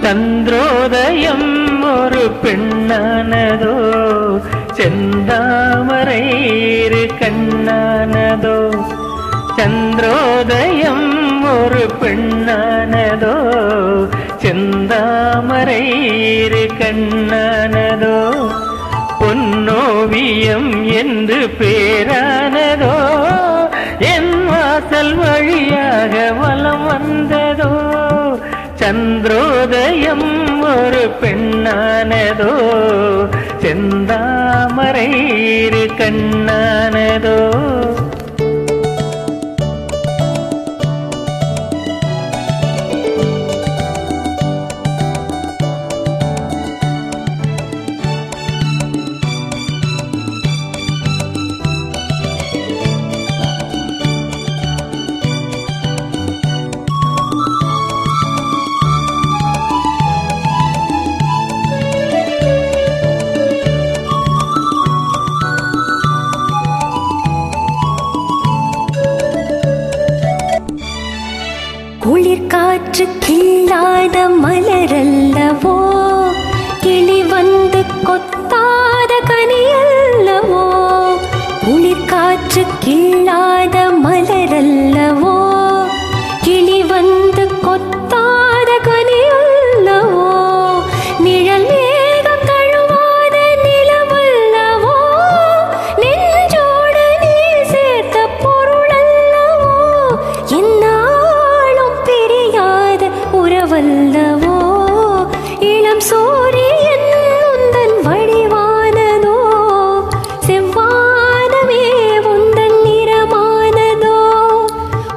சந்திரோதயம் ஒரு பெண்ணானதோ, செந்தாமரை இரு கண்ணானதோ. சந்திரோதயம் ஒரு பெண்ணானதோ, செந்தாமரை இரு கண்ணானதோ. பொன்னோவியம் என்று பேரானதோ, என் வாசல் வழியாக வலம் வந்ததோ. சந்திரோதயம் ஒரு பெண்ணானதோ, செந்தாமரை இரு கண்ணானதோ. குளிர் காற்று கிள்ளாத மலரல்லவோ, கிளி வந்து கொத்தாத கனியல்லவோ. குளிர் காற்று கிள்ளாத மலரல்லவோ, கிளி வந்து கொத்தாத கனியல்லவோ. நிழல் மேகம் தழுவாத நிலவல்லவோ, நெஞ்சோடு நீ சேர்த்த பொருளல்லவோ. உறவல்லவோ, இளம் சூரியன் உந்தன் வடிவானதோ, செவ்வானமே உந்தன் நிறமானதோ.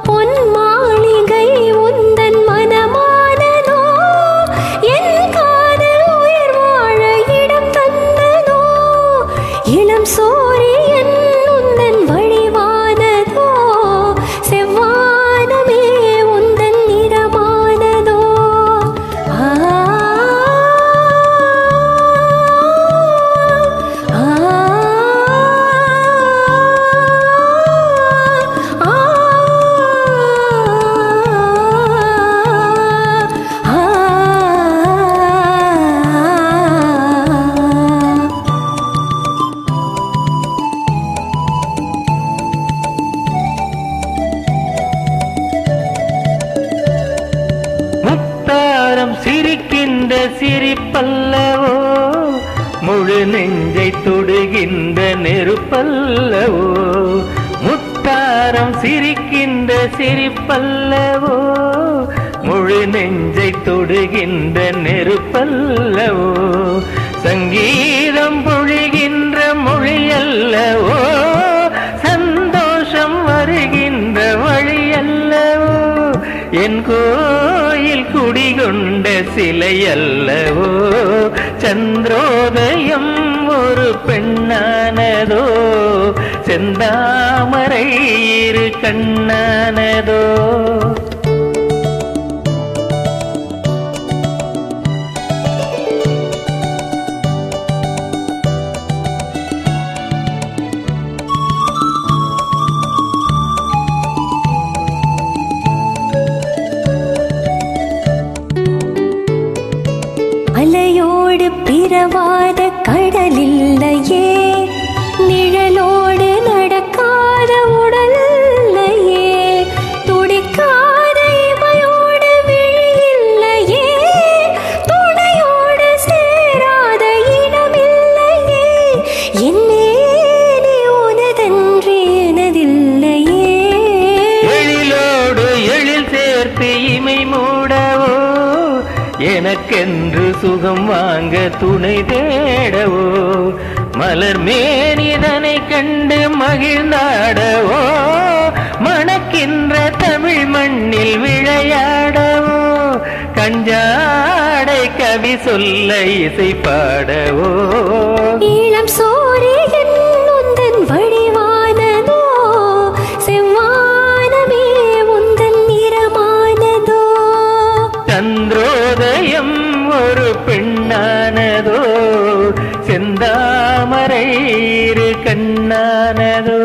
பொன் மாளிகை உந்தன் மனமானதோ, என் காதல் உயிர் வாழ இடம் தந்ததோ. இளம் சூரியன் உந்தன் வடிவானதோ, செவ்வானமே உந்தன் நிறமானதோ. முத்தாரம் சிரிக்கின்ற சிரிப்பல்லவோ, முழு நெஞ்சை தொடுகின்ற நெருப்பல்லவோ. முத்தாரம் சிரிக்கின்ற சிரிப்பல்லவோ, முழு நெஞ்சை தொடுகின்ற நெருப்பல்லவோ. சங்கீதம் பொழிகின்ற மொழியல்லவோ, சந்தோஷம் வருகின்ற வழியல்லவோ. என் கோயில் குடிகொண்ட சிலையல்லவோ. சந்திரோதயம் ஒரு பெண்ணானதோ, செந்தாமரை இரு கண்ணானதோ. அலையோடு பிறவாத கடலில்லையே, நிழலோடு நடக்காத உடல்லையே. துடிக்காத இமையோடு விழியில்லையே, துணையோடு சேராத இடமில்லையே. என்னே நீ உனதன்றி எனதில்லையே. எழிலோடு எழில் சேர்த்து இமை மூடவோ, எனக்கென்று சுகம் வாங்க துணை தேடவோ. மலர் மேனிதனை கண்டு மகிழ்ந்தாடவோ, மணக்கின்ற தமிழ் மண்ணில் விளையாடவோ. கஞ்சாடை கவி சொல்ல இசை பாடவோ. இளம் சூரியன் உந்தன் வடிவானதோ, செவ்வானமே உந்தன் நிறமானதோ. சந்திரோதயம் ஒரு பெண்ணானதோ, செந்தாமரை இரு கண்ணானதோ.